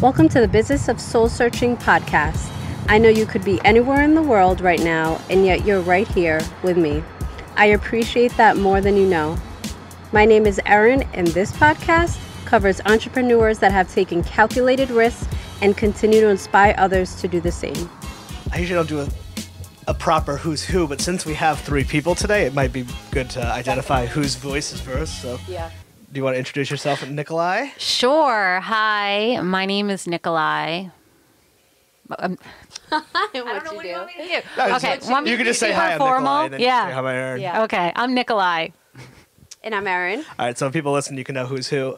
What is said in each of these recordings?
Welcome to the Business of Soul Searching podcast. I know you could be anywhere in the world right now, and yet you're right here with me. I appreciate that more than you know. My name is Erin, and this podcast covers entrepreneurs that have taken calculated risks and continue to inspire others to do the same. I usually don't do a proper who's who, but since we have three people today, it might be good to identify whose voice is first. So, yeah. Do you want to introduce yourself, Nikolai? Sure. Hi, my name is Nikolai. I don't know what you do. Okay, you can just say hi, I'm Nikolai, and then yeah. say hi, I'm Erin. Yeah. Okay, I'm Nikolai. And I'm Erin. All right, so if people listen, you can know who's who.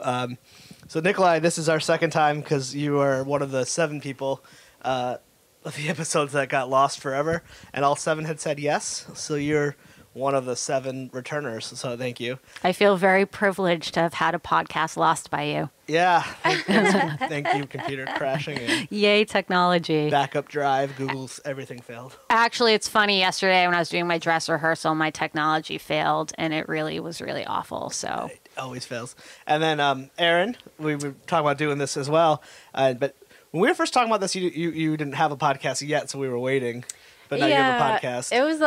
So Nikolai, this is our second time because you are one of the 7 people of the episodes that got lost forever, and all 7 had said yes. So you're one of the 7 returners. So thank you. I feel very privileged to have had a podcast lost by you. Yeah, thank you. Computer crashing and Yay, technology. backup drive, Google's everything failed. Actually, it's funny. Yesterday when I was doing my dress rehearsal, my technology failed, and it was really awful. So It always fails. And then Erin, we were talking about doing this as well, but when we were first talking about this, you didn't have a podcast yet, so we were waiting. But now you have a podcast. It was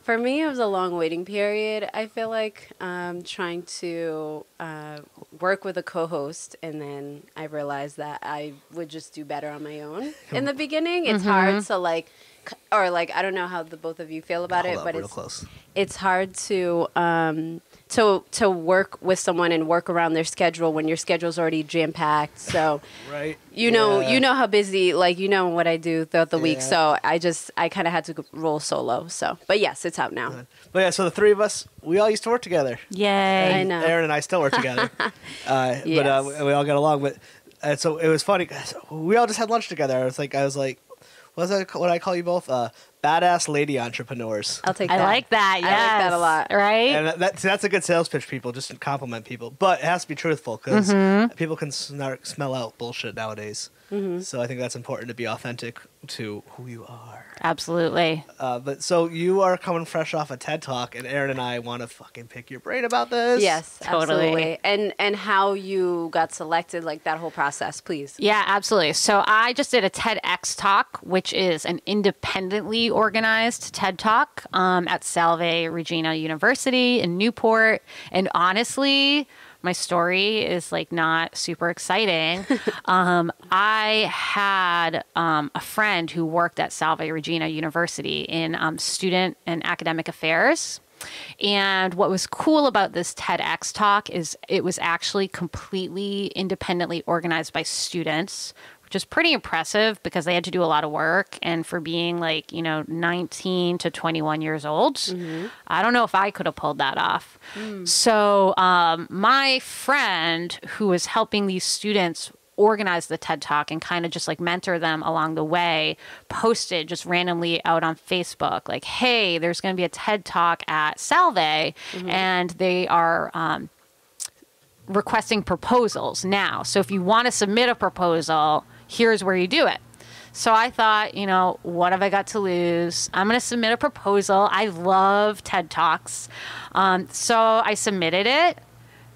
for me, it was a long waiting period. I feel like trying to work with a co-host, and then I realized that I would just do better on my own. In the beginning, it's hard to I don't know how the both of you feel about it, but it's hard to work with someone and work around their schedule when your schedule's already jam-packed. So right. you know how busy, what I do throughout the week. So I kind of had to roll solo. So, but yes, it's out now. But yeah, so the 3 of us, we all used to work together. yay. I know. Erin and I still work together. But we all got along. But so it was funny. We all just had lunch together. I was like, what I call you both? Badass lady entrepreneurs. I'll take that. I like that. Yes. I like that a lot. Right? And that's a good sales pitch, people. Just compliment people. But it has to be truthful because people can smell out bullshit nowadays. So I think that's important to be authentic to who you are. Absolutely. But so you are coming fresh off a TED Talk, and Erin and I want to fucking pick your brain about this. Yes, Totally. absolutely. And how you got selected, that whole process, please. Yeah, absolutely. So I just did a TEDx talk, which is an independently organized TED Talk at Salve Regina University in Newport. And honestly, my story is not super exciting. I had a friend who worked at Salve Regina University in student and academic affairs. And what was cool about this TEDx talk is it was actually completely independently organized by students, which is pretty impressive because they had to do a lot of work. And for being 19 to 21 years old, I don't know if I could have pulled that off. So my friend who was helping these students organize the TED Talk and kind of just mentor them along the way, posted just randomly out on Facebook, hey, there's going to be a TED Talk at Salve, and they are requesting proposals now. So if you want to submit a proposal, here's where you do it. So I thought, what have I got to lose? I'm going to submit a proposal. I love TED Talks. So I submitted it,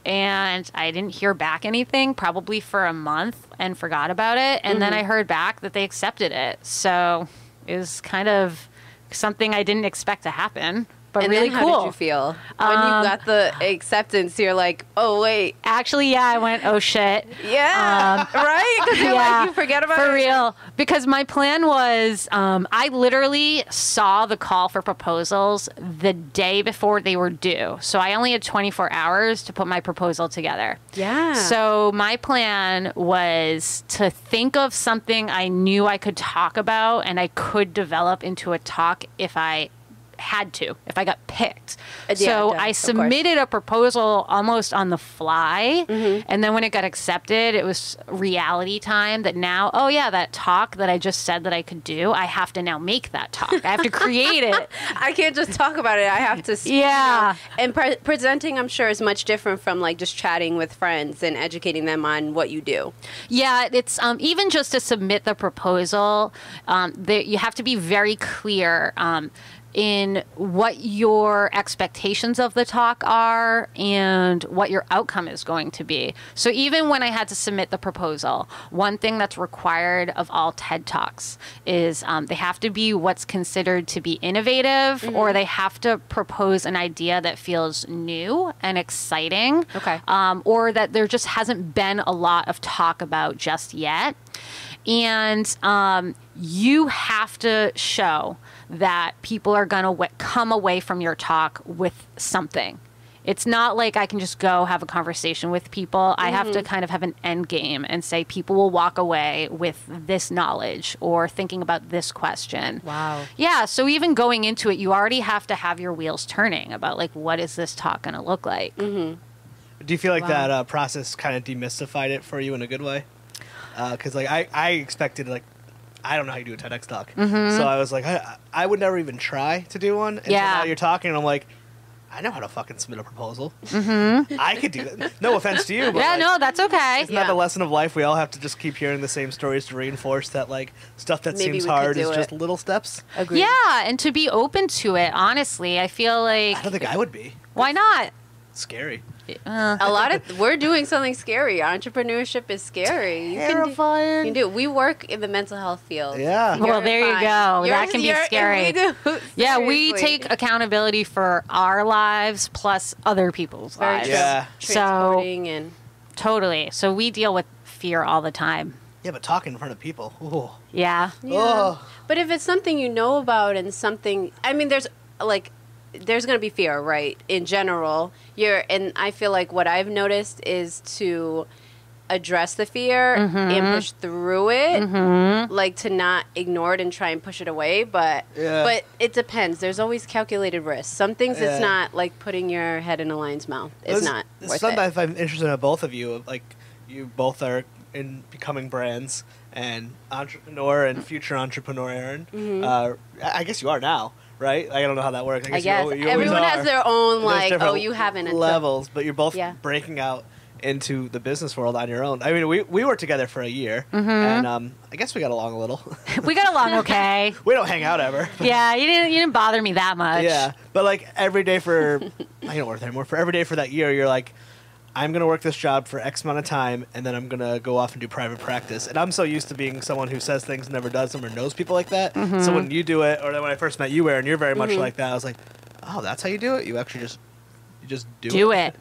and I didn't hear back anything probably for a month and forgot about it. And then I heard back that they accepted it. So it was kind of something I didn't expect to happen. But and really then cool. How did you feel when you got the acceptance? You're like, oh wait. Actually, yeah, I went, oh shit. Yeah, right? Because you're you forget about it. For real. Because my plan was, I literally saw the call for proposals the day before they were due. So I only had 24 hours to put my proposal together. Yeah. So my plan was to think of something I knew I could talk about and I could develop into a talk if I if I got picked. So I submitted a proposal almost on the fly. And then when it got accepted, it was reality time that now, that talk that I just said that I could do, I have to now make that talk. I have to create it. I can't just talk about it. I have to speak. Yeah. And presenting, I'm sure, is much different from just chatting with friends and educating them on what you do. Yeah, it's even just to submit the proposal, you have to be very clear in what your expectations of the talk are and what your outcome is going to be. So even when I had to submit the proposal, one thing that's required of all TED Talks is they have to be what's considered to be innovative, or they have to propose an idea that feels new and exciting, or that there just hasn't been a lot of talk about just yet. And you have to show that people are going to come away from your talk with something. It's not like I can just go have a conversation with people. I have to kind of have an end game and say people will walk away with this knowledge or thinking about this question. Wow. Yeah, so even going into it, you already have to have your wheels turning about, like, what is this talk going to look like? Do you feel like that process kind of demystified it for you in a good way? Because like I expected, like, I don't know how you do a TEDx talk, so I was like, I would never even try to do one. And so now you're talking, and I'm like, I know how to fucking submit a proposal. I could do that. No offense to you, but Yeah, like, no, that's okay. isn't that the lesson of life? We all have to just keep hearing the same stories to reinforce that, like, stuff that Maybe seems we could hard do is it. just little steps. Agreed. Yeah, and to be open to it, honestly, I feel like, I don't think I would be. why not? Scary. A lot of we're doing something scary. Entrepreneurship is scary. You Terrifying. can do it. We work in the mental health field. Yeah. Well, there you go. You're- That can be you're- scary. We do. Yeah, we Seriously. take accountability for our lives plus other people's Very lives. true. Yeah. Transporting and Totally. So we deal with fear all the time. Yeah, but talking in front of people. Ooh. Yeah. Oh. But if it's something you know about and something, I mean, there's going to be fear, right? In general, and I feel like what I've noticed is to address the fear and push through it, like to not ignore it and try and push it away. But it depends. There's always calculated risks. Some things it's not like putting your head in a lion's mouth. It's not worth Sometimes it. I'm interested in both of you. Like, you both are in becoming brands and entrepreneur and future entrepreneur, Aaron. I guess you are now. Right? I don't know how that works. I guess you always everyone has are. their own, There's like, different oh, you haven't until levels, but you're both Yeah. breaking out into the business world on your own. I mean, we were together for a year, and I guess we got along a little. We got along okay. We don't hang out ever. Yeah, you didn't bother me that much. Yeah, but like every day for I don't work there anymore. For every day for that year, you're like, I'm going to work this job for X amount of time, and then I'm going to go off and do private practice. And I'm so used to being someone who says things, never does them, or knows people like that. So when you do it, or then when I first met you, Aaron, you're very much like that. I was like, oh, that's how you do it? You actually just do it.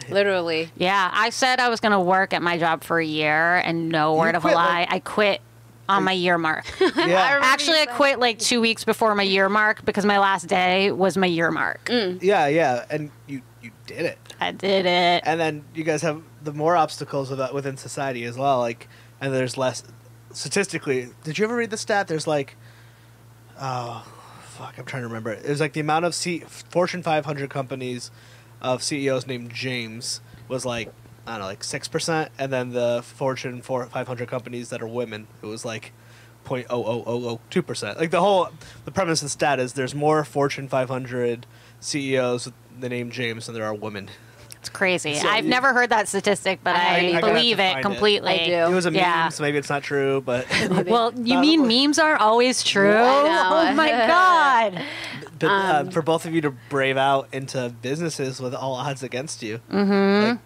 Literally. Yeah, I said I was going to work at my job for a year, and no word of a quit, lie, like- I quit on my year mark. Yeah, Actually, I quit like 2 weeks before my year mark because my last day was my year mark. yeah, and you did it. I did it. And then you guys have the more obstacles within society as well. Like, and there's less statistically. Did you ever read the stat? There's like, oh, fuck, I'm trying to remember it. It was like the amount of Fortune 500 companies of CEOs named James was like, I don't know, like 6%, and then the Fortune 500 companies that are women, it was like 0.00002%. Like the premise of the stat is there's more Fortune 500 CEOs with the name James than there are women. It's crazy. So I've you- never heard that statistic, but I I gotta believe have to it find it. completely. I do. It was a Yeah. meme, so maybe it's not true, but Well, you mean memes aren't always true? I know. Oh my God. but for both of you to brave out into businesses with all odds against you, like,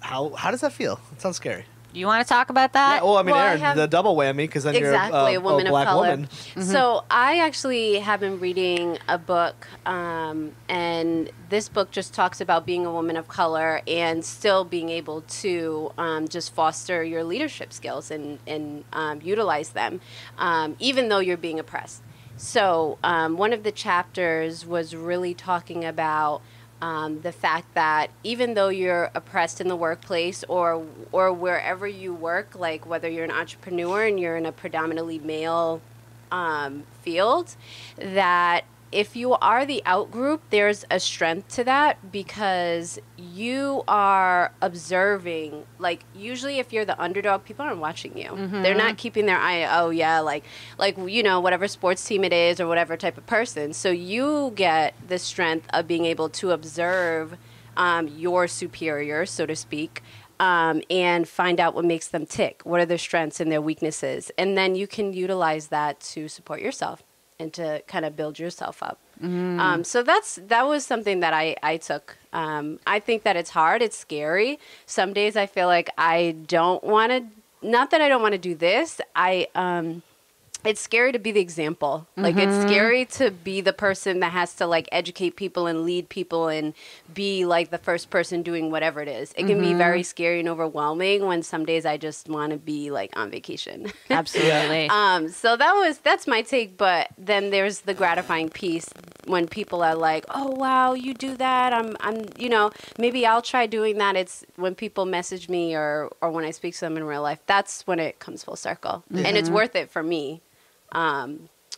how does that feel? It sounds scary. You want to talk about that? Yeah, well, I mean, Well, I Aaron, have- the double whammy, because then Exactly, you're a woman of black color. woman. So I actually have been reading a book, and this book just talks about being a woman of color and still being able to just foster your leadership skills and utilize them, even though you're being oppressed. So one of the chapters was really talking about the fact that even though you're oppressed in the workplace or wherever you work, like whether you're an entrepreneur and you're in a predominantly male field, that if you are the out group, there's a strength to that because you are observing. Like usually if you're the underdog, people aren't watching you. They're not keeping their eye, oh yeah, like you know, whatever sports team it is or whatever type of person. So you get the strength of being able to observe your superior, so to speak, and find out what makes them tick. What are their strengths and their weaknesses? And then you can utilize that to support yourself and to kind of build yourself up. So that was something that I took. I think that it's hard. It's scary. Some days I feel like I don't want to, not that I don't want to do this. It's scary to be the example. Like, it's scary to be the person that has to, like, educate people and lead people and be, like, the first person doing whatever it is. It can be very scary and overwhelming when some days I just want to be, like, on vacation. Absolutely. So that's my take. But then there's the gratifying piece when people are like, oh, wow, you do that. I'm you know, maybe I'll try doing that. It's when people message me or when I speak to them in real life, that's when it comes full circle. And it's worth it for me.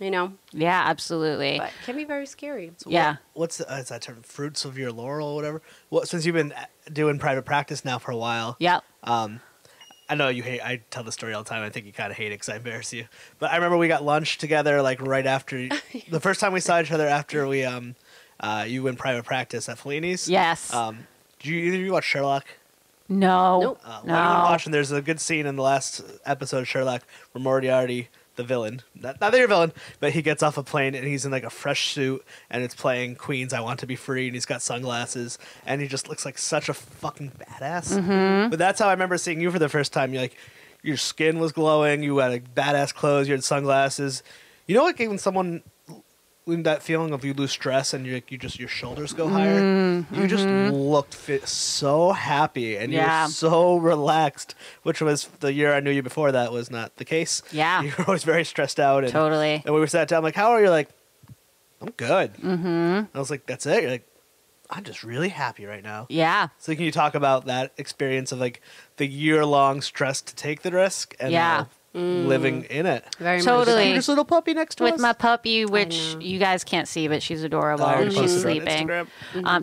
You know? Yeah, absolutely. But it can be very scary. So yeah. What's is that term? Fruits of your laurel or whatever? What, since you've been doing private practice now for a while. Yep. I know you hate, I tell the story all the time. I think you kind of hate it because I embarrass you. But I remember we got lunch together, like right after, the first time we saw each other after we, you went private practice at Fellini's. Yes. Did either of you watch Sherlock? No. Nope. No. When you were watching, there's a good scene in the last episode of Sherlock where Moriarty, the villain, not that you're a villain, but he gets off a plane and he's in like a fresh suit and it's playing Queen's I Want to Be Free and he's got sunglasses and he just looks like such a fucking badass. But that's how I remember seeing you for the first time. You're like, your skin was glowing, you had like badass clothes, you had sunglasses. You know, like when someone, that feeling of you lose stress and your shoulders go higher. You just looked so happy and you're so relaxed, which was the year I knew you before. That was not the case. Yeah, you were always very stressed out. And, totally. And we were sat down, like, how are you? Like, I'm good. I was like, that's it. You're like, I'm just really happy right now. Yeah. So can you talk about that experience of like the year-long stress to take the risk and living in it? Very Totally. Cutest little puppy next to us. With my puppy, which you guys can't see, but she's adorable. She's sleeping.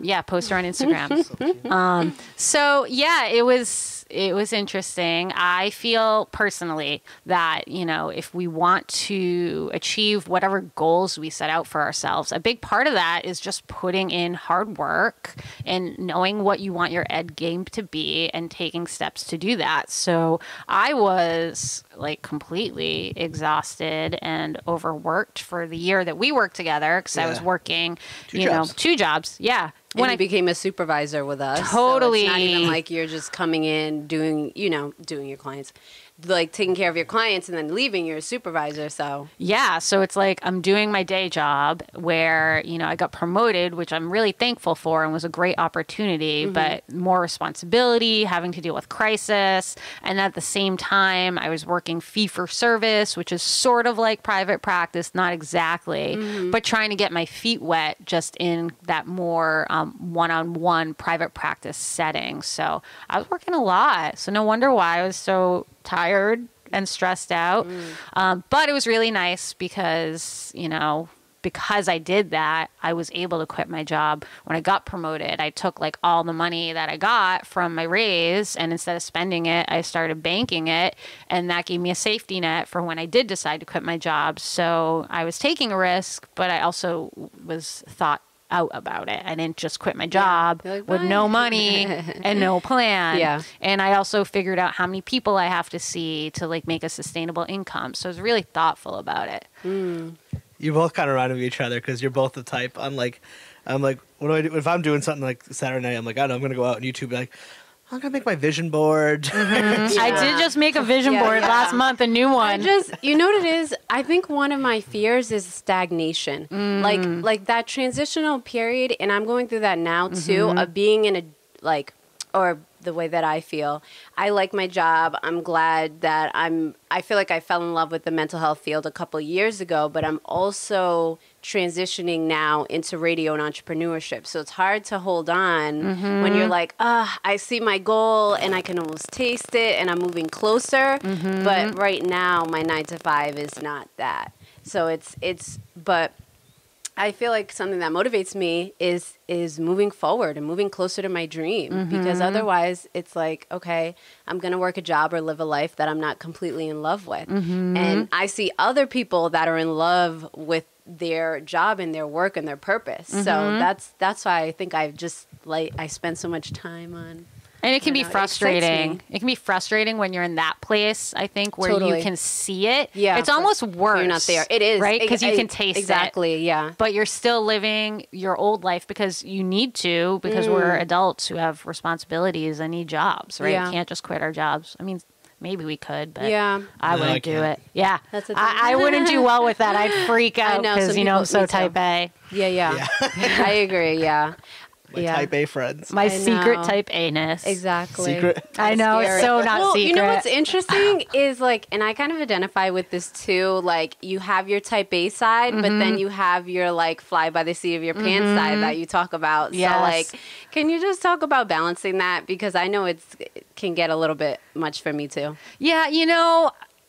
Yeah, post her on Instagram. So yeah, it was interesting. I feel personally that, you know, if we want to achieve whatever goals we set out for ourselves, a big part of that is just putting in hard work and knowing what you want your end game to be and taking steps to do that. So I was like completely exhausted and overworked for the year that we worked together because I was working, two jobs. Yeah. When I became a supervisor with us. Totally. So it's not even like you're just coming in, doing your clients, like taking care of your clients and then leaving, you're a supervisor. So yeah. So it's like I'm doing my day job where, you know, I got promoted, which I'm really thankful for and was a great opportunity, but more responsibility, having to deal with crisis. And at the same time, I was working fee for service, which is sort of like private practice, not exactly, but trying to get my feet wet just in that more one-on-one private practice setting. So I was working a lot. So no wonder why I was so tired and stressed out. But it was really nice because, you know, because I did that, I was able to quit my job. When I got promoted, I took like all the money that I got from my raise, and instead of spending it, I started banking it, and that gave me a safety net for when I did decide to quit my job. So I was taking a risk, but I also was thought out about it. I didn't just quit my job with no money and no plan. And I also figured out how many people I have to see to like make a sustainable income. So I was really thoughtful about it. You both kind of remind me of each other because you're both the type. I'm like, what do I do if I'm doing something like Saturday night? I'm like, I don't know, I'm gonna go out on YouTube and like, I'm gonna make my vision board. I did just make a vision board last month, a new one. You know what it is? I think one of my fears is stagnation. Like that transitional period, and I'm going through that now too, of being in or the way that I feel. I like my job. I'm glad that I feel like I fell in love with the mental health field a couple of years ago, but I'm also transitioning now into radio and entrepreneurship. So it's hard to hold on when you're like, I see my goal and I can almost taste it and I'm moving closer. But right now my 9 to 5 is not that. So but I feel like something that motivates me is moving forward and moving closer to my dream, because otherwise it's like, okay, I'm going to work a job or live a life that I'm not completely in love with. And I see other people that are in love with their job and their work and their purpose. So that's why I think I spend so much time on And it can be It excites frustrating. me. It can be frustrating when you're in that place, I think, where Totally. you can see it. Yeah, It's but almost worse. You're not there. It is. Right? Because you can taste exactly, it. yeah. But you're still living your old life because you need to, because we're adults who have responsibilities and need jobs, right? Yeah. We can't just quit our jobs. I mean, maybe we could, but Yeah. I No, I wouldn't do can't. it. Yeah. That's the thing. I wouldn't do well with that. I'd freak I out know, because, some I'm people- so me too. type A. Yeah. I agree, yeah. My type A friends. My I secret know. type A-ness. Exactly. Secret. I know, Scary. it's so not well, secret. You know what's interesting is like, and I kind of identify with this too. Like, you have your type A side, but then you have your like fly by the seat of your pants side that you talk about. Yes. So like, can you just talk about balancing that? Because I know it can get a little bit much for me too. Yeah,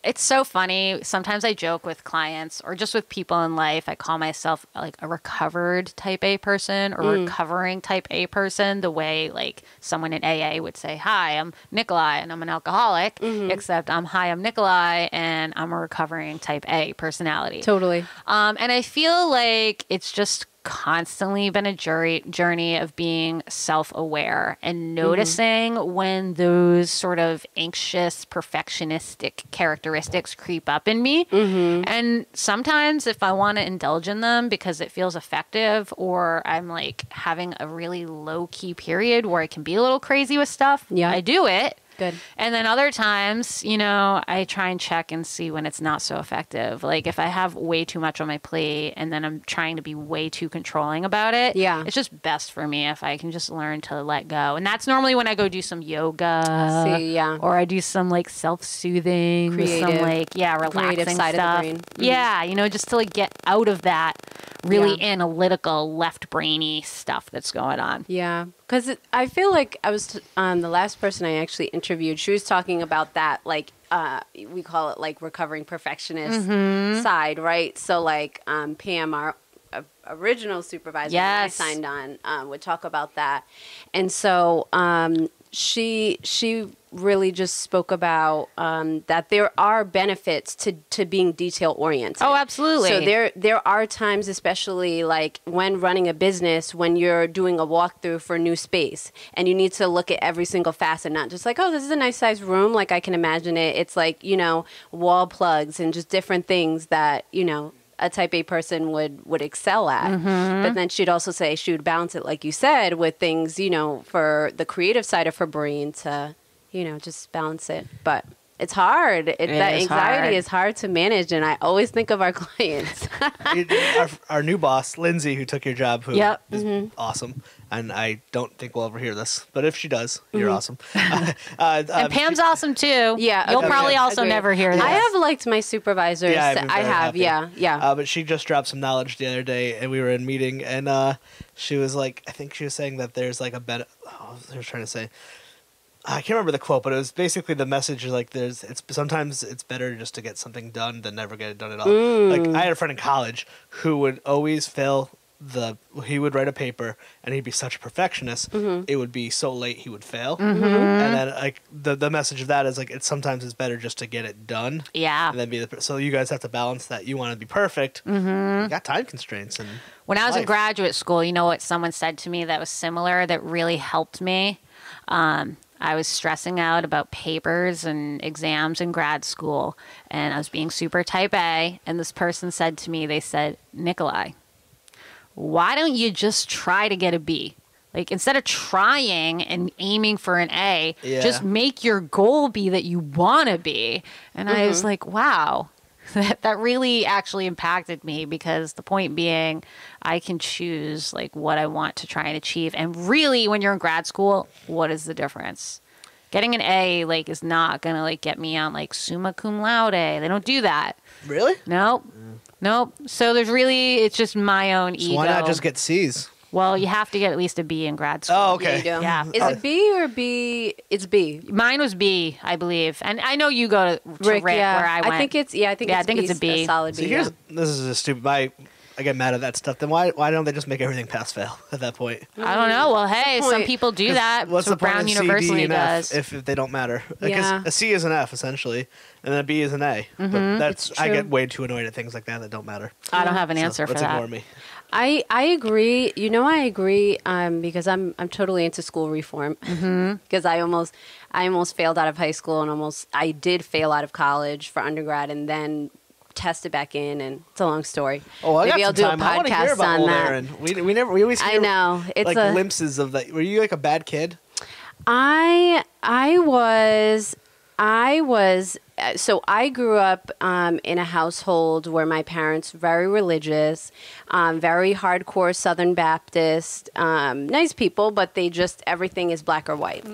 it's so funny. Sometimes I joke with clients or just with people in life. I call myself like a recovered type A person or recovering type A person, the way like someone in AA would say, "Hi, I'm Nikolai and I'm an alcoholic," except "Hi, I'm Nikolai and I'm a recovering type A personality." Totally. And I feel like it's just constantly been a journey of being self-aware and noticing when those sort of anxious, perfectionistic characteristics creep up in me. And sometimes if I want to indulge in them because it feels effective, or I'm like having a really low-key period where I can be a little crazy with stuff, I do it. Good. And then other times, I try and check and see when it's not so effective. Like if I have way too much on my plate and then I'm trying to be way too controlling about it, it's just best for me if I can just learn to let go. And that's normally when I go do some yoga. Or I do some like self-soothing, Creative. some like, relaxing side stuff. of the brain. Yeah, just to like get out of that really analytical, left brainy stuff that's going on. Yeah, because I feel like I was the last person I actually interviewed. She was talking about that, like we call it like recovering perfectionist side, right? So like Pam, our original supervisor when I signed on, would talk about that, and so she really just spoke about that there are benefits to being detail oriented. Oh, absolutely. So there are times, especially like when running a business, when you're doing a walkthrough for a new space and you need to look at every single facet, not just like, oh, this is a nice sized room, like I can imagine it. It's like, wall plugs and just different things that, a type A person would excel at. But then she'd also say she would balance it, like you said, with things, for the creative side of her brain to, just balance it. But it's hard. That anxiety is hard to manage, and I always think of our clients. our new boss, Lindsay, who took your job, who is awesome, and I don't think we'll ever hear this, but if she does, you're awesome. And Pam's awesome too. Yeah, You'll probably also agreed. never hear this. I have liked my supervisors. Yeah, I've been very happy. Yeah. But she just dropped some knowledge the other day, and we were in a meeting, and she was like, I think she was saying that there's like I was trying to say, I can't remember the quote, but it was basically the message is like sometimes it's better just to get something done than never get it done at all. Like I had a friend in college who would always fail he would write a paper and he'd be such a perfectionist, it would be so late he would fail. And then like the message of that is like sometimes it's better just to get it done. Yeah. And then so you guys have to balance that. You want to be perfect. You got time constraints and when I was in life. graduate school, you know what someone said to me that was similar that really helped me? I was stressing out about papers and exams in grad school, and I was being super type A, and this person said to me, they said, Nikolai, why don't you just try to get a B? Like, instead of trying and aiming for an A, just make your goal be that you want to be. And I was like, wow. That really actually impacted me, because the point being I can choose like what I want to try and achieve. And really, when you're in grad school, what is the difference? Getting an A like is not going to like get me on like summa cum laude. They don't do that. Really? Nope. Nope. So it's just my own ego. Why not just get C's? Well, you have to get at least a B in grad school. Oh, okay. Yeah. Is it B or B? It's B. Mine was B, I believe. And I know you go to Rick where I went. I think it's a B. A solid B. See, this is a stupid. I get mad at that stuff. Then why don't they just make everything pass fail at that point? I don't know. Well, hey, some people do that. What's the point Brown of University C, D, and does. F if they don't matter? Like Yeah. a C is an F essentially, and then a B is an A. But It's I true. get way too annoyed at things like that don't matter. I don't have an answer for let's that. ignore me. I agree. You know, I agree because I'm totally into school reform because I almost failed out of high school and I did fail out of college for undergrad and then tested back in, and it's a long story. Oh, I Maybe got I'll do some time. a I want to hear podcast about on old that. Aaron. We always hear I know it's like glimpses of that. Were you like a bad kid? I was. So I grew up in a household where my parents very religious, very hardcore Southern Baptist, nice people, but they just everything is black or white.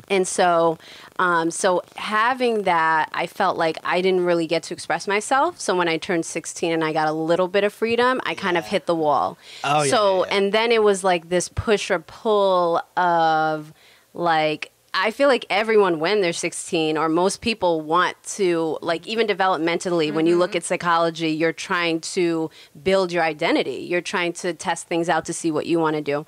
And so, so having that, I felt like I didn't really get to express myself. So when I turned 16 and I got a little bit of freedom, I kind of hit the wall. Oh, yeah, so, yeah. And then it was like this push or pull of like, I feel like everyone when they're 16 or most people want to, like even developmentally, when you look at psychology, you're trying to build your identity. You're trying to test things out to see what you want to do.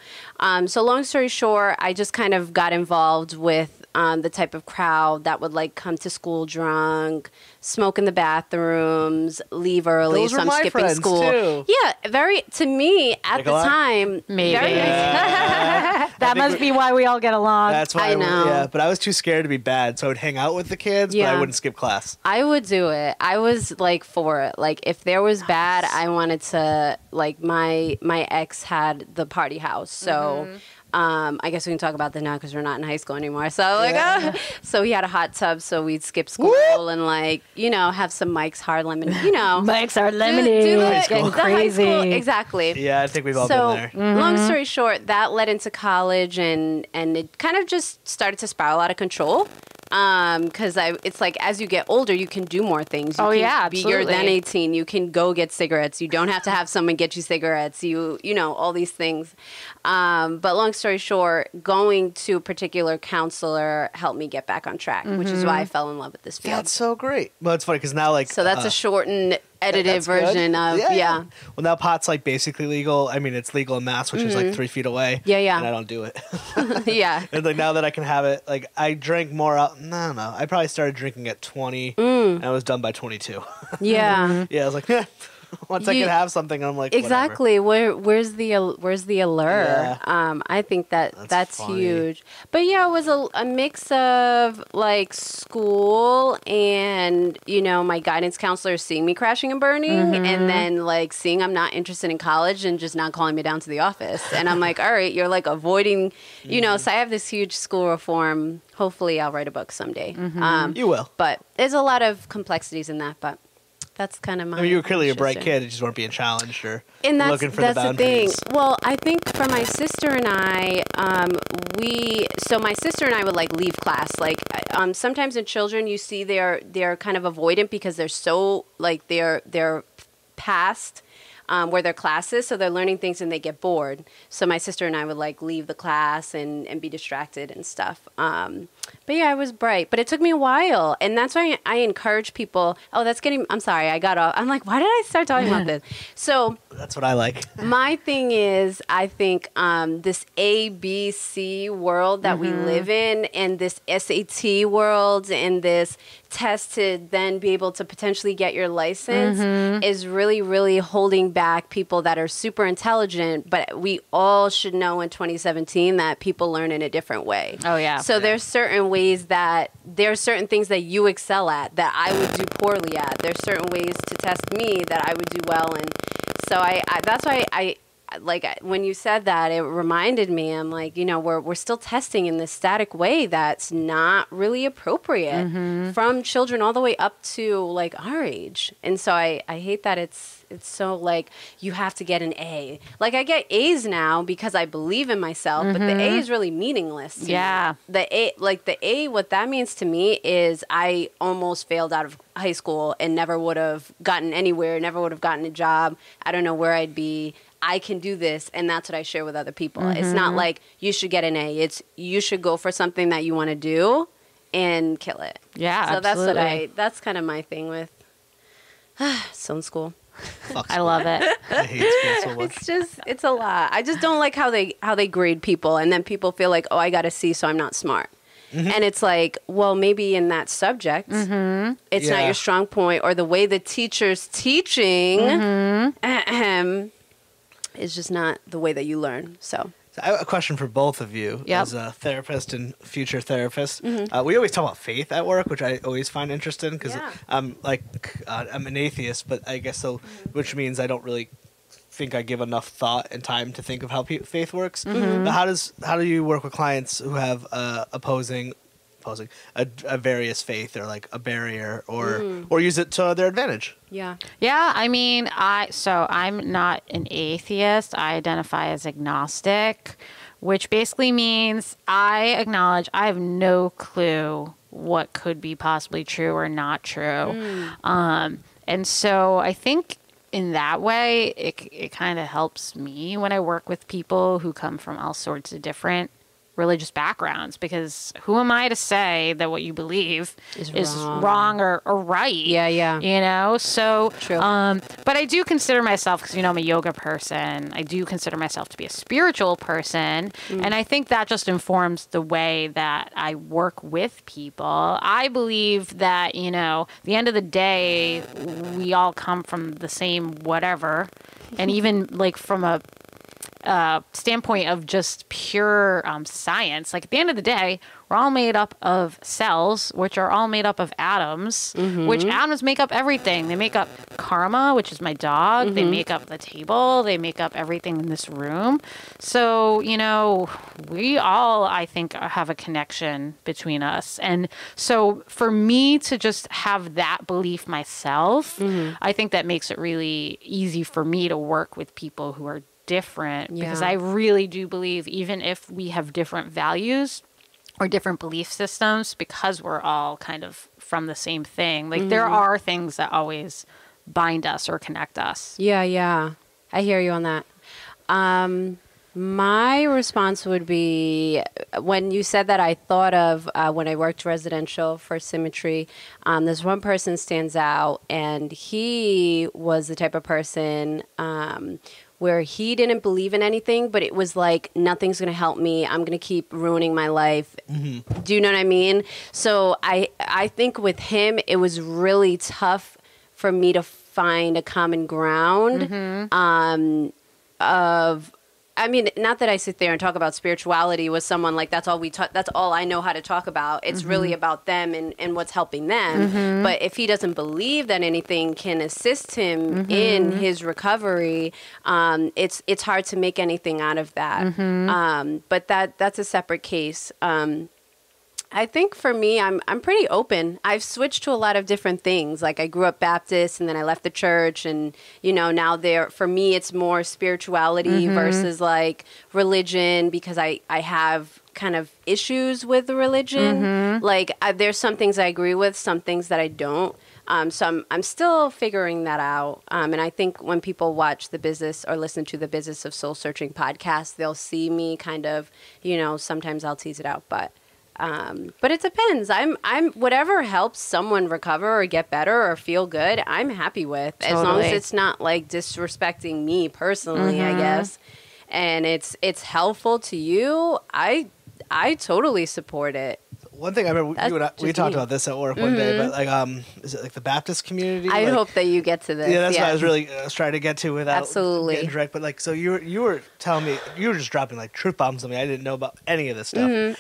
So long story short, I just kind of got involved with the type of crowd that would like come to school drunk, smoke in the bathrooms, leave early. Those so were I'm my skipping friends, school. too. Yeah, very to me at Nikolai? the time. Maybe. Very nice. That must be why we all get along. That's why I know. Yeah, but I was too scared to be bad, so I would hang out with the kids, but Yeah. I wouldn't skip class. I would do it. I was like for it. Like if there was bad, I wanted to like my ex had the party house. So I guess we can talk about that now because we're not in high school anymore. So like so he had a hot tub, so we'd skip school and like, you know, have some Mike's Hard Lemon, you know. Mike's are lemonade. Do High school. the high school, Crazy. exactly. Yeah, I think we've all So, been there. long story short, that led into college, and it kind of just started to spiral out of control. Because it's like as you get older, you can do more things. You Oh, can yeah, you're then absolutely. 18. You can go get cigarettes. You don't have to have someone get you cigarettes. You know all these things. But long story short, going to a particular counselor helped me get back on track, which is why I fell in love with this field. That's so great. Well, it's funny because now like So that's a shortened, edited that's good. version of yeah. Well, now pot's like basically legal. I mean, it's legal in Mass, which is like 3 feet away. Yeah, yeah. And I don't do it. yeah. And like now that I can have it, like I drank more out. No. I probably started drinking at 20, and I was done by 22. Yeah. Yeah, I was like, once I You- can have something, I'm like, Exactly. Where's the allure? Yeah. I think that's funny. huge. But yeah, it was a mix of like school and you know my guidance counselor seeing me crashing and burning, and then like seeing I'm not interested in college and just not calling me down to the office. And I'm like, all right, you're like avoiding, you know. So I have this huge school reform. Hopefully, I'll write a book someday. You will. But there's a lot of complexities in that. But that's kind of my. I mean, you were clearly a bright shit. kid. You just weren't being challenged or And looking for the that's the thing. boundaries. Well, I think for my sister and I, my sister and I would like leave class. Like sometimes in children, you see they're kind of avoidant because they're so like they're past where their class is, so they're learning things and they get bored. So my sister and I would like leave the class and be distracted and stuff. But yeah, I was bright, but it took me a while, and that's why I encourage people. Oh, I'm sorry, I got off. I'm like, why did I start talking about this? So That's what I like. my thing is, I think this ABC world that we live in, and this SAT world, and this test to then be able to potentially get your license is really, really holding back people that are super intelligent. But we all should know in 2017 that people learn in a different way. Oh, yeah. So there's certain ways that there's certain things that you excel at that I would do poorly at. There's certain ways to test me that I would do well, and so I that's why I like when you said that, it reminded me. I'm like, you know, we're still testing in this static way that's not really appropriate from children all the way up to like our age. And so I hate that it's so like you have to get an A. Like I get A's now because I believe in myself, but the A is really meaningless to Yeah. me. The A, what that means to me is I almost failed out of high school and never would have gotten anywhere, never would have gotten a job. I don't know where I'd be. I can do this, and that's what I share with other people. It's not like you should get an A. It's you should go for something that you want to do and kill it. Yeah, So absolutely. that's kind of my thing with still in school. Fuck I love it. I hate school so much. It's a lot. I just don't like how they grade people, and then people feel like, oh, I got a C, so I'm not smart. And it's like, well, maybe in that subject, it's not Yeah. your strong point, or the way the teacher's teaching. is just not the way that you learn. So I have a question for both of you as a therapist and future therapist. We always talk about faith at work, which I always find interesting because I'm an atheist, but I guess so, which means I don't really think I give enough thought and time to think of how faith works. But how do you work with clients who have opposing a various faith or like a barrier or use it to their advantage? Yeah, I mean, I'm not an atheist. I identify as agnostic, which basically means I acknowledge I have no clue what could be possibly true or not true. And so I think in that way, it kind of helps me when I work with people who come from all sorts of different religious backgrounds, because who am I to say that what you believe is wrong or right? Yeah. You know, so true. But I do consider myself, because I'm a yoga person, I do consider myself to be a spiritual person, and I think that just informs the way that I work with people. I believe that the end of the day, we all come from the same whatever, and even like from a standpoint of just pure science, like at the end of the day, we're all made up of cells, which are all made up of atoms, which atoms make up everything. They make up karma, which is my dog. They make up the table. They make up everything in this room. So, we all, I think, have a connection between us. And so for me to just have that belief myself, I think that makes it really easy for me to work with people who are different, because I really do believe, even if we have different values or different belief systems, because we're all kind of from the same thing, like there are things that always bind us or connect us. Yeah. I hear you on that. My response would be, when you said that, I thought of when I worked residential for Symmetry. There's one person stands out, and he was the type of person where he didn't believe in anything, but it was like, nothing's going to help me. I'm going to keep ruining my life. Do you know what I mean? So I think with him, it was really tough for me to find a common ground not that I sit there and talk about spirituality with someone like that's all I know how to talk about. It's really about them and what's helping them. But if he doesn't believe that anything can assist him in his recovery, it's hard to make anything out of that. But that's a separate case. I think for me, I'm pretty open. I've switched to a lot of different things. Like I grew up Baptist, and then I left the church, and now for me it's more spirituality versus like religion, because I have kind of issues with the religion. Like there's some things I agree with, some things that I don't. So I'm still figuring that out. And I think when people watch the Business or listen to the Business of Soul Searching podcast, they'll see me kind of, sometimes I'll tease it out, but it depends. I'm whatever helps someone recover or get better or feel good, I'm happy with, as long as it's not like disrespecting me personally, I guess. And it's helpful to you. I totally support it. One thing I remember, we talked about this at work one day, but like, is it like the Baptist community? I hope that you get to this. Yeah, that's what I was trying to get to without getting direct. But like, so you were telling me, you were just dropping like truth bombs on me. I didn't know about any of this stuff. And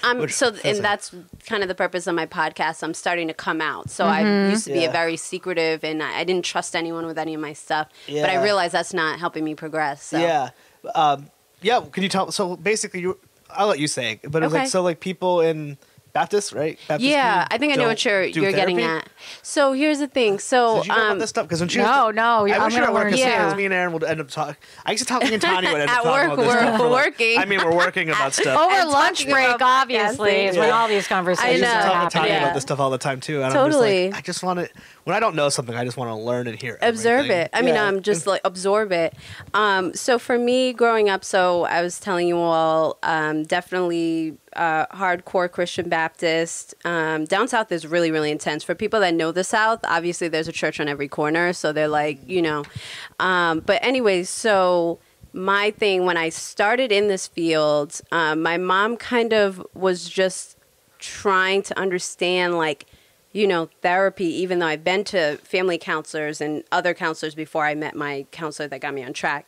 that's kind of the purpose of my podcast. I'm starting to come out. So I used to be a very secretive, and I didn't trust anyone with any of my stuff. Yeah. But I realized that's not helping me progress. So. Yeah. Can you tell? So basically, I'll let you say it. But it was like, so like people in Baptist, right? Baptist I think I know what you're getting at. So here's the thing. So did you know about this stuff? Because when she I'm sure gonna work learn. because me and Aaron would end up talking. I used to talk and Tanya would end up at talking work. about this stuff. We're working. I mean, we're working about stuff. Over lunch break, obviously, is when all these conversations I used to are talk to happening. Tanya about this stuff all the time too. And Totally. I'm just like, I just want to. When I don't know something, I just want to learn and hear. Observe it. I mean, just like absorb it. So for me, growing up, so I was telling you all, definitely hardcore Christian Baptist. Down south is really, really intense. For people that know the South, obviously there's a church on every corner, so they're like, But anyways, so my thing when I started in this field, my mom kind of was just trying to understand, like, therapy, even though I've been to family counselors and other counselors before I met my counselor that got me on track.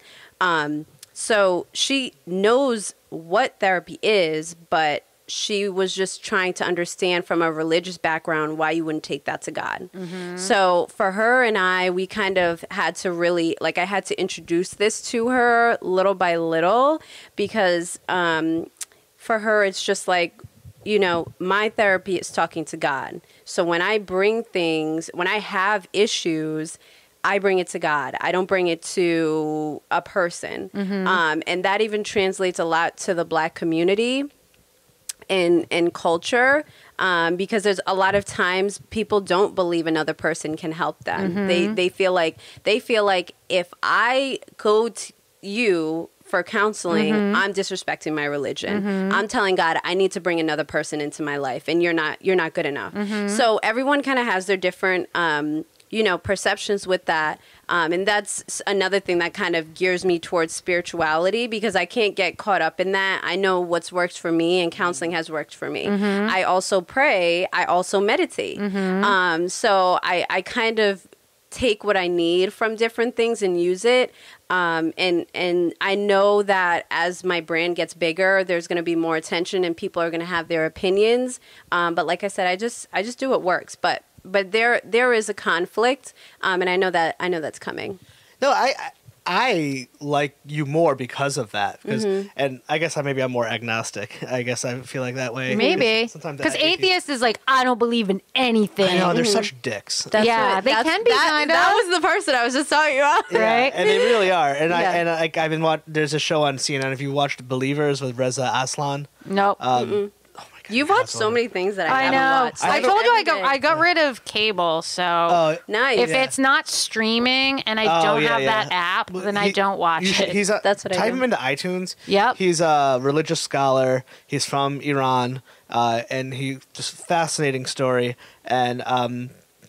So she knows what therapy is, but she was just trying to understand from a religious background why you wouldn't take that to God. So for her and I, we kind of had to really, like, I had to introduce this to her little by little, because for her, it's just like, you know, my therapy is talking to God. So when I bring things, when I have issues, I bring it to God. I don't bring it to a person. And that even translates a lot to the Black community in culture, because there's a lot of times people don't believe another person can help them. They feel like if I go to you for counseling, I'm disrespecting my religion. I'm telling God I need to bring another person into my life, and you're not good enough. So everyone kind of has their different perceptions with that. And that's another thing that kind of gears me towards spirituality, because I can't get caught up in that. I know what's worked for me, and counseling has worked for me. I also pray. I also meditate. So I kind of take what I need from different things and use it. And I know that as my brand gets bigger, there's going to be more attention and people are going to have their opinions. But like I said, I just do what works. But there is a conflict, and I know that's coming. No, I like you more because of that. And I guess maybe I'm more agnostic. I guess I feel like that way. Maybe. Because atheist is like, I don't believe in anything. I know, they're such dicks. They can be kind of. That was the person I was just talking about. Yeah, right? And they really are. And I've been there's a show on CNN. If you watched Believers with Reza Aslan. Nope. You've watched so many things that I haven't watched. I told you I got rid of cable, so nice. If it's not streaming and I don't have that app, then I don't watch it. That's what I do. Type him into iTunes. Yep. He's a religious scholar. He's from Iran, and he just fascinating story. And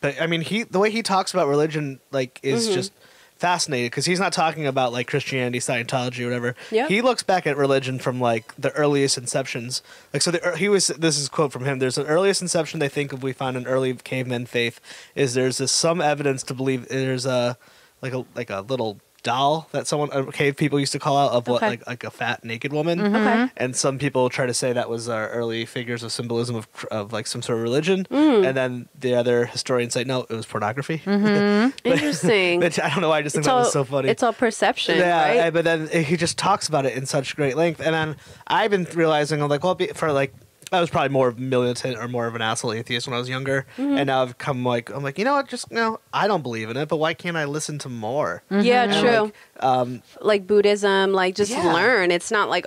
but I mean, the way he talks about religion is just fascinated, because he's not talking about like Christianity, Scientology, or whatever. Yep. He looks back at religion from like the earliest inceptions. Like, so this is a quote from him. There's an earliest inception they think of, we find in early caveman faith, is there's some evidence to believe there's a little doll that cave people used to call out of what like a fat naked woman. And some people try to say that was our early figures of symbolism of like some sort of religion. And then the other historians say no, it was pornography. Interesting. Which I don't know why, I just think that was so funny. It's all perception, right? But then he just talks about it in such great length. And then I've been realizing, I'm like, well, I was probably more militant or more of an asshole atheist when I was younger, and now I've come I'm like, you know what, I don't believe in it, but why can't I listen to more? Yeah, true. Like Buddhism, just learn. It's not like,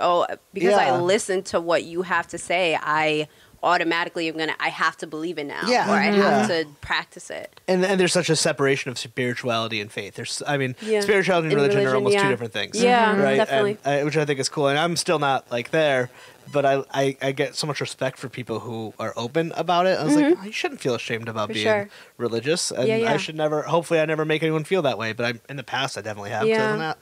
because I listen to what you have to say, I automatically I have to believe it now, or I have to practice it. And there's such a separation of spirituality and faith. Spirituality and religion are almost two different things. Yeah, right? definitely. And, which I think is cool. And I'm still not like there, but I get so much respect for people who are open about it. I was like, you shouldn't feel ashamed about being religious. And I should never, hopefully I never make anyone feel that way. But in the past, I definitely have. Yeah.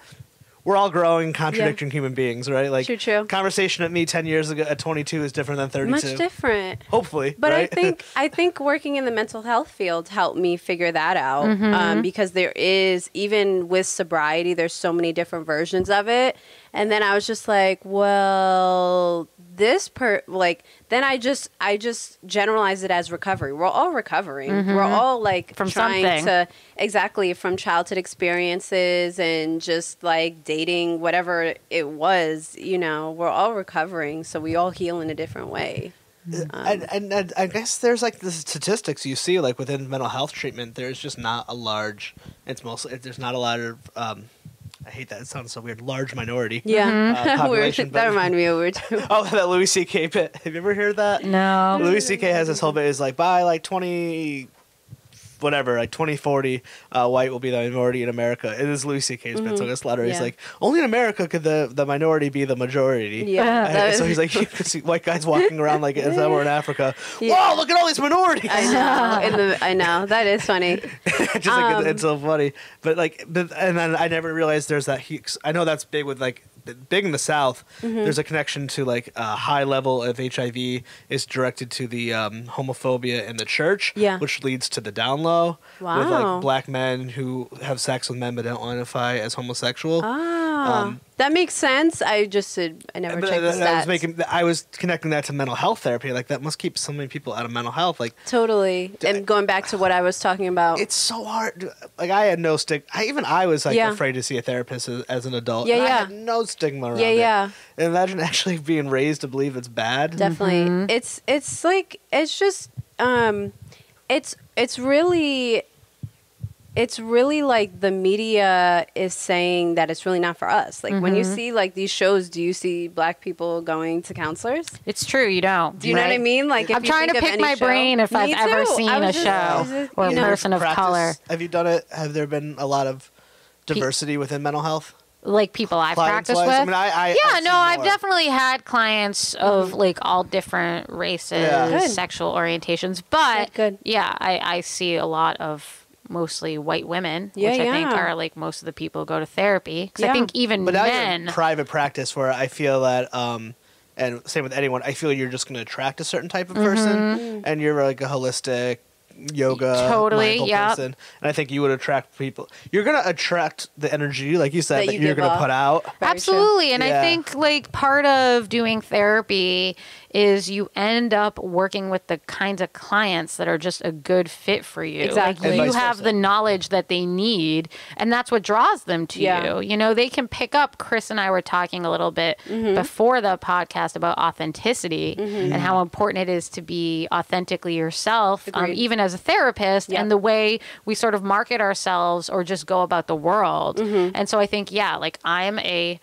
We're all growing, contradicting human beings, right? Like, true. Conversation at me 10 years ago at 22 is different than 32. Much different. Hopefully, but right? I think working in the mental health field helped me figure that out, because there is, even with sobriety, there's so many different versions of it. And then I was just like, well, then I just generalize it as recovery. We're all recovering. We're all from trying to from childhood experiences and just like dating, whatever it was, we're all recovering. So we all heal in a different way. And I guess there's like the statistics you see like within mental health treatment, there's just not a large, there's not a lot of, I hate that. It sounds so weird. Large minority. Yeah. Population. That reminded me of weird too. Oh, that Louis C.K. bit. Have you ever heard that? No. Louis C.K. has this whole bit is like, by like 2040, white will be the minority in America. It is Louis C.K.'s bit, so it's louder. He's like, only in America could the minority be the majority. Yeah. So he's like, you can see white guys walking around like as though we're in Africa. Yeah. Whoa, look at all these minorities. I know. That is funny. Just like, it's so funny. But and then I never realized there's that. I know that's big with big in the South. There's a connection to like a high level of HIV is directed to the homophobia in the church, which leads to the down low with like black men who have sex with men but don't identify as homosexual. That makes sense. I never checked the stats. I was connecting that to mental health therapy. Like, that must keep so many people out of mental health. Like, totally. And going back to what I was talking about, it's so hard. Like, I had no I was like afraid to see a therapist as an adult. Yeah, and yeah. I had no stigma around it. Yeah. And imagine actually being raised to believe it's bad. Definitely. Mm-hmm. It's like, it's just, it's really like the media is saying that it's really not for us. Like, when you see like these shows, do you see Black people going to counselors? It's true, you don't. Do you know what I mean? Like, if I'm you trying think to of pick any my show- brain if Me I've ever too. seen I a was just- show or a person of color. Have you done it? Have there been a lot of diversity within mental health? Like people I've practiced with. I mean, I've definitely had clients of like all different races, Good. sexual orientations. But Good. yeah, I see a lot of mostly white women, Yeah, which I think yeah. are like most of the people who go to therapy. Because Yeah. I think even But now you're men. in private practice where I feel that, and same with anyone, I feel you're just going to attract a certain type of person, and you're like a holistic yoga Totally, mindful yep. person, and I think you would attract people. You're going to attract the energy, like you said, That that you you're give going to off. put out. Very Absolutely. And Yeah. I think like part of doing therapy is you end up working with the kinds of clients that are just a good fit for you. Exactly. Like And you vice have versa. the knowledge that they need, and that's what draws them to Yeah. you. You know, they can pick up. Chris and I were talking a little bit before the podcast about authenticity and how important it is to be authentically yourself, Agreed. even as a therapist, Yep. and the way we sort of market ourselves or just go about the world. And so I think, yeah, like I'm a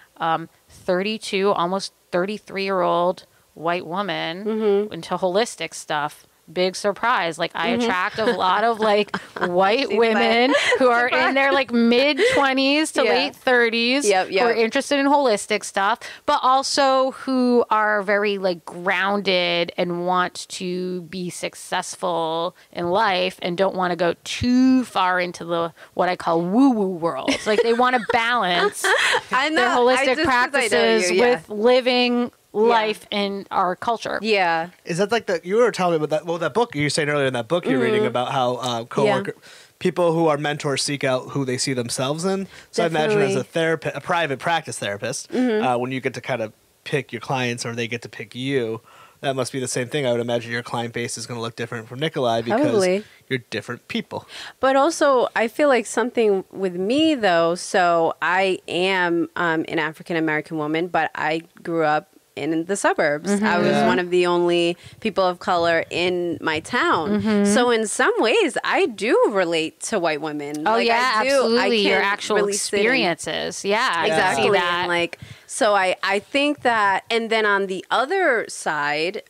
32, almost 33-year-old white woman into holistic stuff. Big surprise. Like I attract a lot of like white women who are in their like mid 20s to Yeah. late 30s Yep, who are yep. interested in holistic stuff, but also who are very like grounded and want to be successful in life and don't want to go too far into the what I call woo-woo world. Like they want to balance I know. their holistic 'cause I know practices you, yeah. with living life in our culture. Yeah. Is that like you were telling me about that? Well, that book you were saying earlier in that book you're reading about how coworker people who are mentors seek out who they see themselves in. So I imagine as a therapist, a private practice therapist, when you get to kind of pick your clients or they get to pick you, that must be the same thing. I would imagine your client base is going to look different from Nikolai because Probably. you're different people. But also, I feel like something with me, though, so I am an African-American woman, but I grew up in the suburbs. I was Yeah. one of the only people of color in my town. So in some ways, I do relate to white women. Oh Like, yeah, I do. absolutely. I Your can actual really sit in- experiences. Yeah, I can Exactly. see that. And like, so I think that, and then on the other side,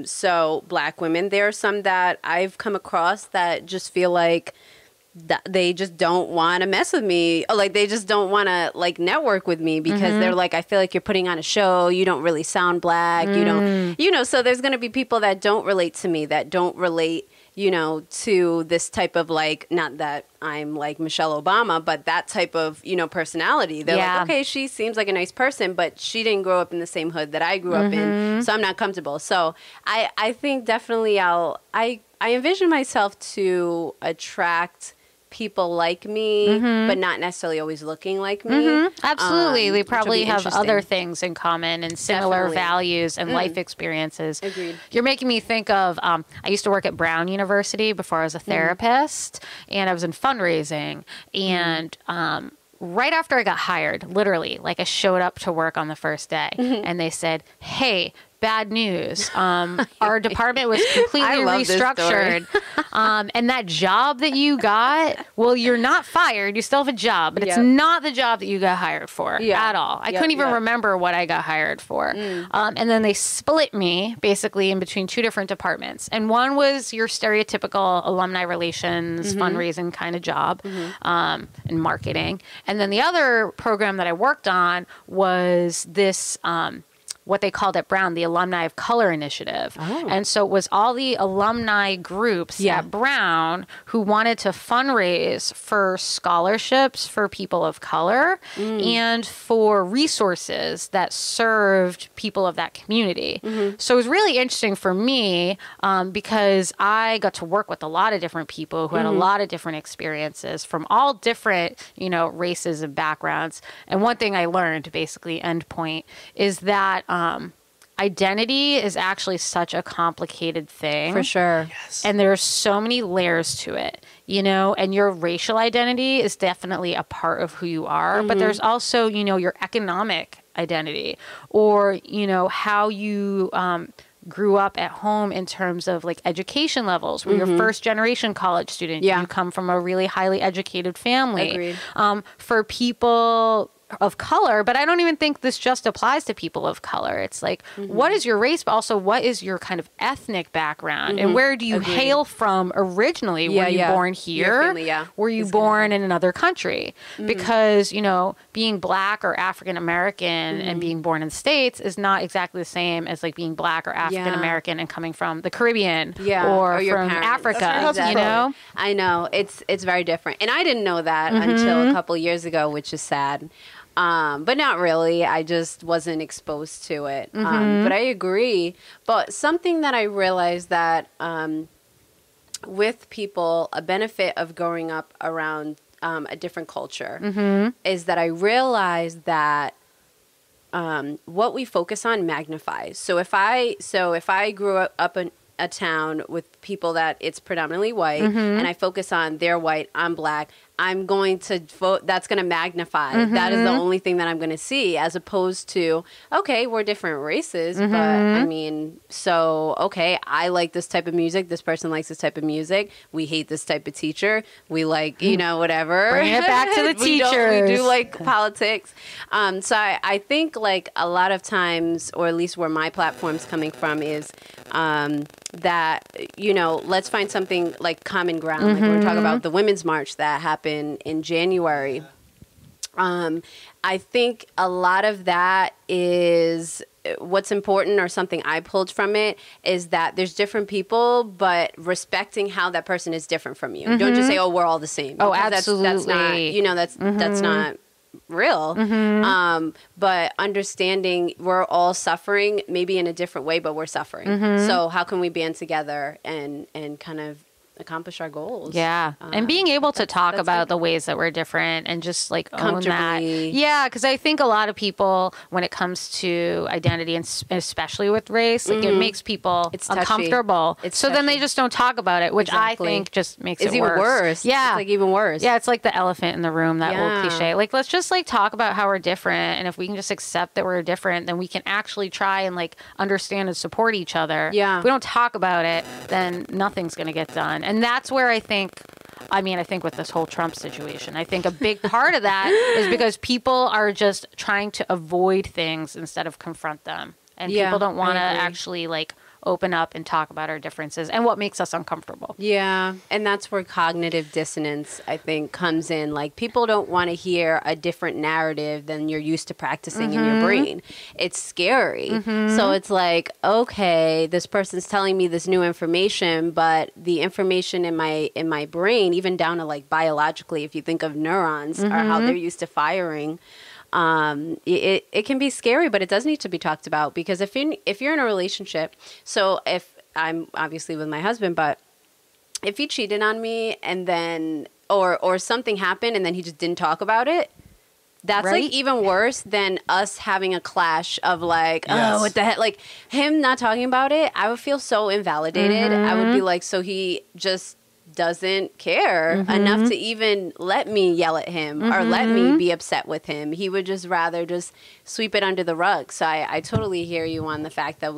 so Black women, there are some that I've come across that just feel like that they just don't want to mess with me, or like they just don't want to like network with me because they're like, I feel like you're putting on a show, you don't really sound Black, you don't, you know, so there's going to be people that don't relate to me, that don't relate, you know, to this type of like, not that I'm like Michelle Obama, but that type of, you know, personality. They're Yeah. like, okay, she seems like a nice person, but she didn't grow up in the same hood that I grew up in, so I'm not comfortable. So I think definitely I envision myself to attract people like me, but not necessarily always looking like me. Absolutely. We which will probably be have interesting. other things in common and similar Definitely. values and life experiences. Agreed. You're making me think of, I used to work at Brown University before I was a therapist, and I was in fundraising. And right after I got hired, literally, like I showed up to work on the first day, and they said, hey, bad news. Our department was completely I love this restructured. And that job that you got, well, you're not fired. You still have a job, but it's Yep. not the job that you got hired for Yeah. at all. I Yep, couldn't even yep. remember what I got hired for. And then they split me basically in between two different departments. And one was your stereotypical alumni relations, fundraising kind of job, and marketing. And then the other program that I worked on was this what they called at Brown, the Alumni of Color Initiative. And so it was all the alumni groups at Brown who wanted to fundraise for scholarships for people of color and for resources that served people of that community. So it was really interesting for me because I got to work with a lot of different people who had a lot of different experiences from all different, you know, races and backgrounds. And one thing I learned, basically, end point, is that identity is actually such a complicated thing. For sure. Yes. And there's so many layers to it, you know, and your racial identity is definitely a part of who you are. But there's also, you know, your economic identity, or, you know, how you grew up at home in terms of like education levels. Were you a first generation college student? You come from a really highly educated family. Agreed. For people of color, but I don't even think this just applies to people of color. It's like, what is your race, but also what is your kind of ethnic background, and where do you hail from originally? Were you born here? Family, Were you born in another country? Because, you know, being Black or African American and being born in the States is not exactly the same as like being Black or African American and coming from the Caribbean or your from parents. Africa. Exactly. You know, I know it's very different, and I didn't know that until a couple years ago, which is sad. But not really. I just wasn't exposed to it. But I agree. But something that I realized that with people, a benefit of growing up around a different culture is that I realized that what we focus on magnifies. So if I grew up in a town with people that it's predominantly white, and I focus on they're white, I'm Black, I'm going to vote. That's going to magnify. That is the only thing that I'm going to see, as opposed to, okay, we're different races, but I mean, so, okay, I like this type of music. This person likes this type of music. We hate this type of teacher. We like, you know, whatever. bring it back to the teachers. We do like politics. So I think like a lot of times, or at least where my platform's coming from, is that, you know, let's find something like common ground. Like we're talking about the Women's March that happened in January. I think a lot of that is what's important, or something I pulled from it, is that there's different people, but respecting how that person is different from you. Don't just say, oh, we're all the same. Oh, Because absolutely. That's not, you know, that's not real. But understanding we're all suffering, maybe in a different way, but we're suffering. So how can we band together and kind of accomplish our goals? Yeah. And being able to talk about the ways that we're different and just like own that. Comfortably. Yeah. Because I think a lot of people, when it comes to identity, and especially with race, like it makes people It's touchy. uncomfortable. It's then they touchy. just don't talk about it, which Exactly. I think just makes It's it even worse. Yeah. It's like even worse. Yeah, it's like the elephant in the room, that old Yeah. cliche. Like, let's just like talk about how we're different. And if we can just accept that we're different, then we can actually try and like understand and support each other. Yeah. If we don't talk about it, then nothing's going to get done. And that's where I think with this whole Trump situation, I think a big part of that is because people are just trying to avoid things instead of confront them. And Yeah, people don't want to I agree. actually like open up and talk about our differences and what makes us uncomfortable. Yeah, and that's where cognitive dissonance, I think, comes in. Like, people don't want to hear a different narrative than you're used to practicing in your brain. It's scary. So it's like, okay, this person's telling me this new information, but the information in my brain, even down to like biologically, if you think of neurons or how they're used to firing, it can be scary, but it does need to be talked about. Because if you're in a relationship, so if I'm obviously with my husband, but if he cheated on me and then or something happened and then he just didn't talk about it, that's Right? like even worse than us having a clash of like, Yes. oh, what the heck? Like, him not talking about it, I would feel so invalidated. I would be like, so he just doesn't care enough to even let me yell at him or let me be upset with him. He would just rather just sweep it under the rug. So I totally hear you on the fact that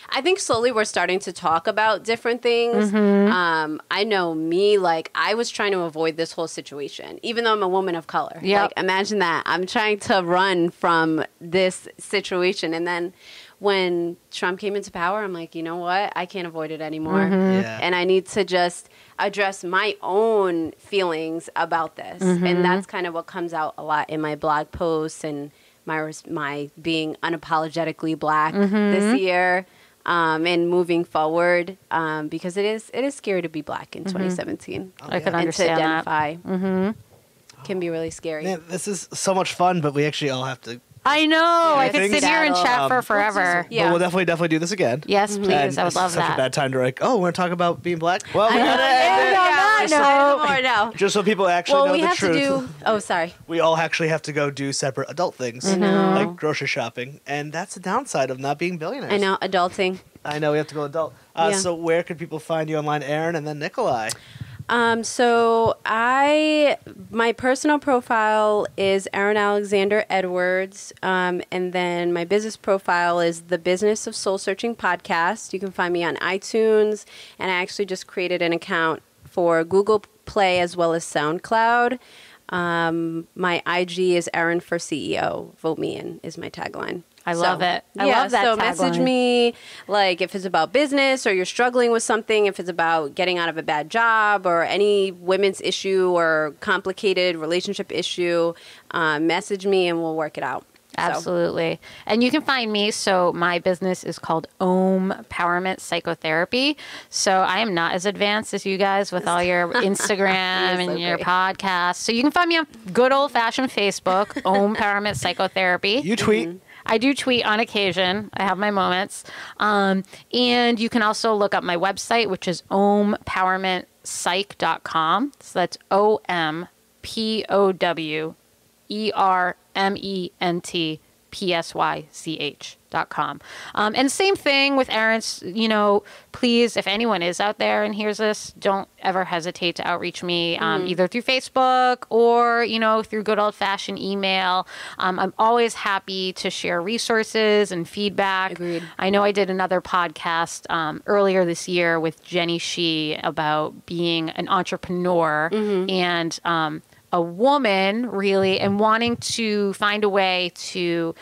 I think slowly we're starting to talk about different things. I know me, like, I was trying to avoid this whole situation, even though I'm a woman of color. Yep. Like, imagine that. I'm trying to run from this situation. And then when Trump came into power, I'm like, you know what? I can't avoid it anymore. Yeah. And I need to just address my own feelings about this. And that's kind of what comes out a lot in my blog posts and my being unapologetically Black this year. And moving forward, because it is scary to be Black in 2017. I can understand and to identify can be really scary. Man, this is so much fun, but we actually all have to. I know. I could things. sit here and chat for forever. But we'll definitely do this again. Yes, please. And I would love such that. a bad time to like, oh, we're going to talk about being Black? Well, we No. just so people actually know we the have truth. to do. Oh, sorry. We all actually have to go do separate adult things, like grocery shopping, and that's the downside of not being billionaires. I know, adulting. I know we have to go adult. So where could people find you online, Aaron, and then Nikolai? So my personal profile is Aaron Alexander Edwards, and then my business profile is the Business of Soul Searching Podcast. You can find me on iTunes, and I actually just created an account for Google Play as well as SoundCloud. My IG is Aaron for CEO. Vote me in is my tagline. I love it. I love that so tagline. message me, like, if it's about business or you're struggling with something, if it's about getting out of a bad job or any women's issue or complicated relationship issue, message me and we'll work it out. Absolutely. And you can find me. So my business is called Empowerment Psychotherapy. So I am not as advanced as you guys with all your Instagram and your podcasts. So you can find me on good old fashioned Facebook, Empowerment Psychotherapy. You tweet. I do tweet on occasion. I have my moments. And you can also look up my website, which is empowermentpsych.com. So that's OMPOWERMENTPSYCH.com. And same thing with Aaron's, please, if anyone is out there and hears this, don't ever hesitate to outreach me, either through Facebook or, through good old fashioned email. I'm always happy to share resources and feedback. Agreed. I know I did another podcast earlier this year with Jenny Shee about being an entrepreneur and a woman, really, and wanting to find a way to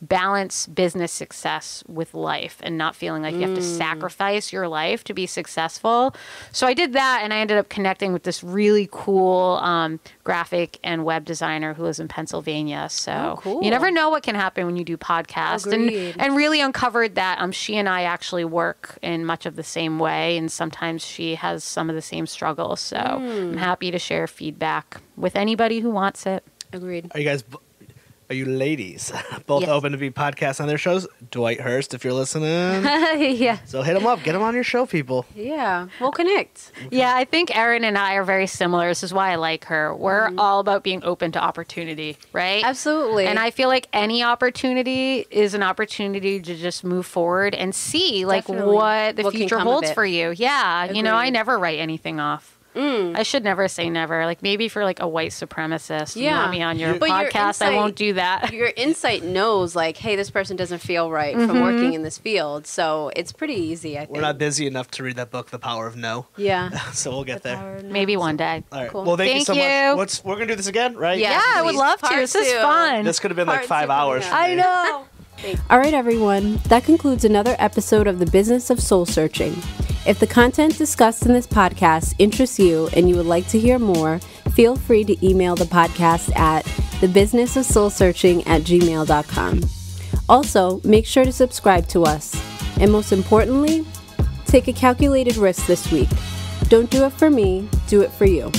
balance business success with life and not feeling like you have to sacrifice your life to be successful. So I did that, and I ended up connecting with this really cool graphic and web designer who lives in Pennsylvania. So cool. You never know what can happen when you do podcasts. And really uncovered that she and I actually work in much of the same way, and sometimes she has some of the same struggles. So I'm happy to share feedback with anybody who wants it. Agreed. Are you ladies both open to be podcasts on their shows? Dwight Hurst, if you're listening. Yeah. So hit him up. Get him on your show, people. Yeah. We'll connect. Yeah, I think Erin and I are very similar. This is why I like her. We're all about being open to opportunity, right? Absolutely. And I feel like any opportunity is an opportunity to just move forward and see what the future holds for you. Yeah. Agreed. I never write anything off. I should never say never. Like maybe for like a white supremacist, you want me on your podcast, I won't do that. Your insight knows like, hey, this person doesn't feel right from working in this field. So it's pretty easy, I think. We're not busy enough to read that book, The Power of No. Yeah. So we'll get there. Maybe one day. All right. Cool. Well, thank you so much. We're going to do this again, right? Yeah, I would love to. Part This is two. fun. This could have been like 5 hours. I know. All right, everyone. That concludes another episode of The Business of Soul Searching. If the content discussed in this podcast interests you and you would like to hear more, feel free to email the podcast at thebusinessofsoulsearching@gmail.com. Also, make sure to subscribe to us. And most importantly, take a calculated risk this week. Don't do it for me, do it for you.